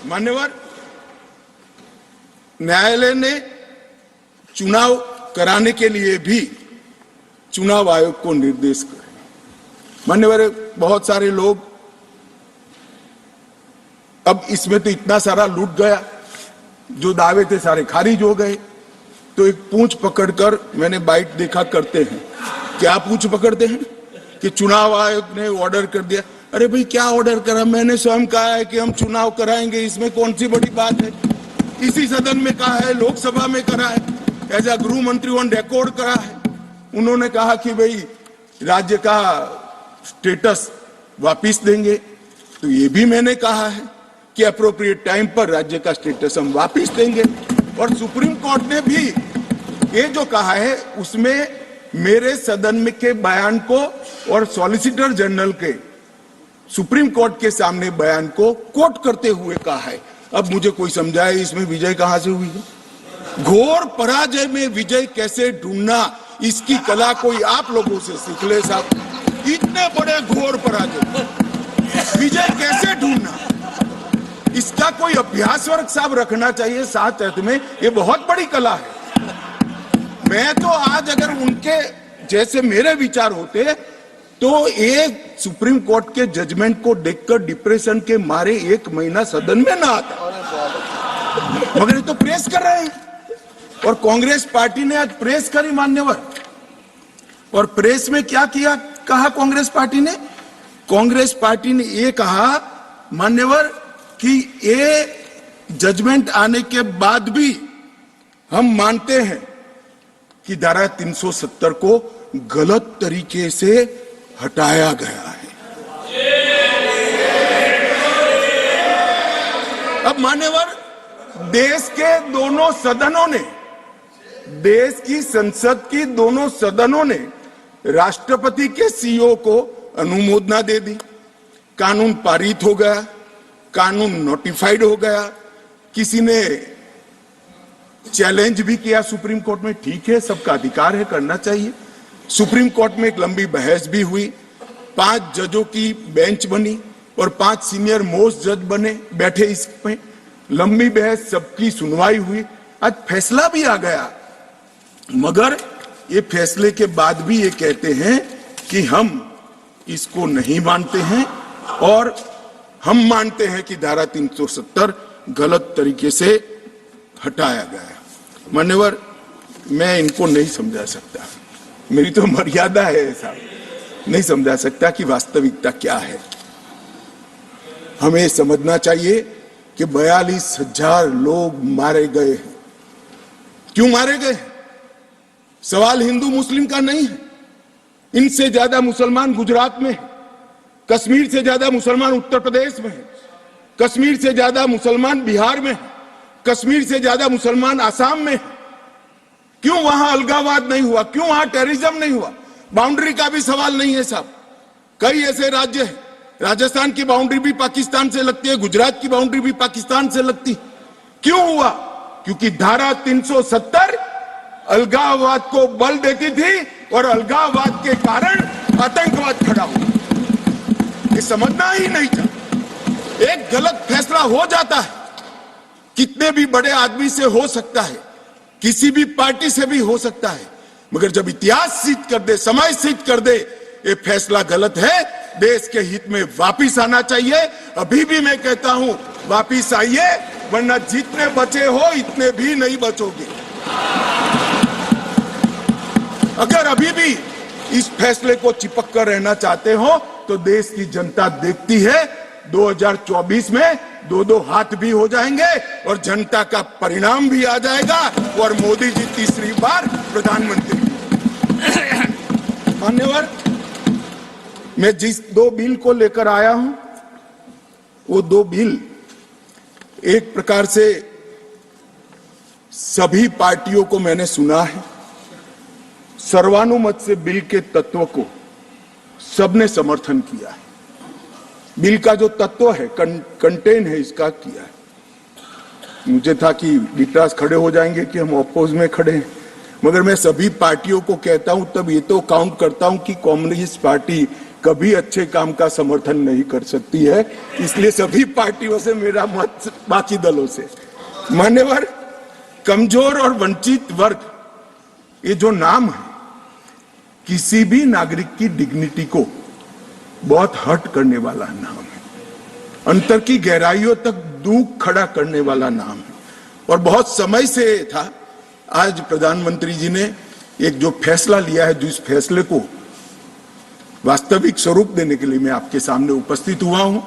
मान्यवर, न्यायालय ने चुनाव कराने के लिए भी चुनाव आयोग को निर्देश करे। मान्यवर, बहुत सारे लोग, अब इसमें तो इतना सारा लूट गया, जो दावे थे सारे खारिज हो गए। तो एक पूंछ पकड़कर मैंने बाइट देखा करते हैं। क्या पूंछ पकड़ते हैं कि चुनाव आयोग ने ऑर्डर कर दिया। अरे भाई, क्या ऑर्डर करा? मैंने स्वयं कहा है कि हम चुनाव कराएंगे, इसमें कौन सी बड़ी बात है? इसी सदन में कहा है, लोकसभा में करा है, एज अ गृह मंत्री ऑन रिकॉर्ड करा है। उन्होंने कहा कि भाई राज्य का स्टेटस वापिस देंगे, तो ये भी मैंने कहा है कि अप्रोप्रिएट टाइम पर राज्य का स्टेटस हम वापिस देंगे। और सुप्रीम कोर्ट ने भी ये जो कहा है, उसमें मेरे सदन में के बयान को और सॉलिसिटर जनरल के सुप्रीम कोर्ट के सामने बयान को कोट करते हुए कहा है। अब मुझे कोई समझाए इसमें विजय कहां से हुई है? घोर पराजय में विजय कैसे ढूंढना, इसकी कला कोई आप लोगों से सीख ले साहब। इतने बड़े घोर पराजय विजय कैसे ढूंढना, इसका कोई अभ्यास वर्ग साहब रखना चाहिए साथ अर्थ में। ये बहुत बड़ी कला है। मैं तो आज अगर उनके जैसे मेरे विचार होते तो एक सुप्रीम कोर्ट के जजमेंट को देखकर डिप्रेशन के मारे 1 महीना सदन में ना आता, मगर ये तो प्रेस कर रहे हैं। और कांग्रेस पार्टी ने आज प्रेस करी मान्यवर, और प्रेस में क्या किया, कहा कांग्रेस पार्टी ने? कांग्रेस पार्टी ने ये कहा मान्यवर कि ये जजमेंट आने के बाद भी हम मानते हैं कि धारा 370 को गलत तरीके से हटाया गया है। अब मान्यवर, देश के दोनों सदनों ने, देश की संसद की दोनों सदनों ने राष्ट्रपति के सीओ को अनुमोदना दे दी, कानून पारित हो गया, कानून नोटिफाइड हो गया। किसी ने चैलेंज भी किया सुप्रीम कोर्ट में, ठीक है, सबका अधिकार है, करना चाहिए। सुप्रीम कोर्ट में एक लंबी बहस भी हुई, 5 जजों की बेंच बनी और 5 सीनियर मोस्ट जज बने, बैठे इसमें, लंबी बहस, सबकी सुनवाई हुई, आज फैसला भी आ गया। मगर ये फैसले के बाद भी ये कहते हैं कि हम इसको नहीं मानते हैं और हम मानते हैं कि धारा 370 गलत तरीके से हटाया गया है। मान्यवर, मैं इनको नहीं समझा सकता, मेरी तो मर्यादा है ऐसा, नहीं समझा सकता कि वास्तविकता क्या है। हमें समझना चाहिए कि 42,000 लोग मारे गए हैं। क्यों मारे गए? सवाल हिंदू मुस्लिम का नहीं है। इनसे ज्यादा मुसलमान गुजरात में है, कश्मीर से ज्यादा मुसलमान उत्तर प्रदेश में है, कश्मीर से ज्यादा मुसलमान बिहार में है, कश्मीर से ज्यादा मुसलमान आसाम में है। क्यों वहां अलगाववाद नहीं हुआ? क्यों वहां टेररिज्म नहीं हुआ? बाउंड्री का भी सवाल नहीं है साहब। कई ऐसे राज्य हैं, राजस्थान की बाउंड्री भी पाकिस्तान से लगती है, गुजरात की बाउंड्री भी पाकिस्तान से लगती। क्यों हुआ? क्योंकि धारा 370 अलगाववाद को बल देती थी और अलगाववाद के कारण आतंकवाद खड़ा हुआ। ये समझना ही नहीं था। एक गलत फैसला हो जाता है, कितने भी बड़े आदमी से हो सकता है, किसी भी पार्टी से भी हो सकता है, मगर जब इतिहास सिद्ध कर दे, समय सिद्ध कर दे ये फैसला गलत है, देश के हित में वापिस आना चाहिए। अभी भी मैं कहता हूं, वापिस आइए, वरना जितने बचे हो इतने भी नहीं बचोगे। अगर अभी भी इस फैसले को चिपक कर रहना चाहते हो तो देश की जनता देखती है 2024 में 2-2 हाथ भी हो जाएंगे और जनता का परिणाम भी आ जाएगा और मोदी जी तीसरी बार प्रधानमंत्री। मान्यवर, मैं जिस 2 बिल को लेकर आया हूं, वो 2 बिल एक प्रकार से सभी पार्टियों को मैंने सुना है, सर्वानुमत से बिल के तत्व को सबने समर्थन किया है। बिल का जो तत्व है, कंटेन है, इसका किया है। मुझे था कि विकास खड़े हो जाएंगे कि हम अपोज में खड़े हैं, मगर मैं सभी पार्टियों को कहता हूं, तब ये तो काउंट करता हूं कि कम्युनिस्ट पार्टी कभी अच्छे काम का समर्थन नहीं कर सकती है। इसलिए सभी पार्टियों से मेरा मत, बाकी दलों से, मान्यवर, कमजोर और वंचित वर्ग, ये जो नाम है किसी भी नागरिक की डिग्निटी को बहुत हर्ट करने वाला नाम है, अंतर की गहराइयों तक दुख खड़ा करने वाला नाम है और बहुत समय से था। आज प्रधानमंत्री जी ने एक जो फैसला लिया है, जिस फैसले को वास्तविक स्वरूप देने के लिए मैं आपके सामने उपस्थित हुआ हूं।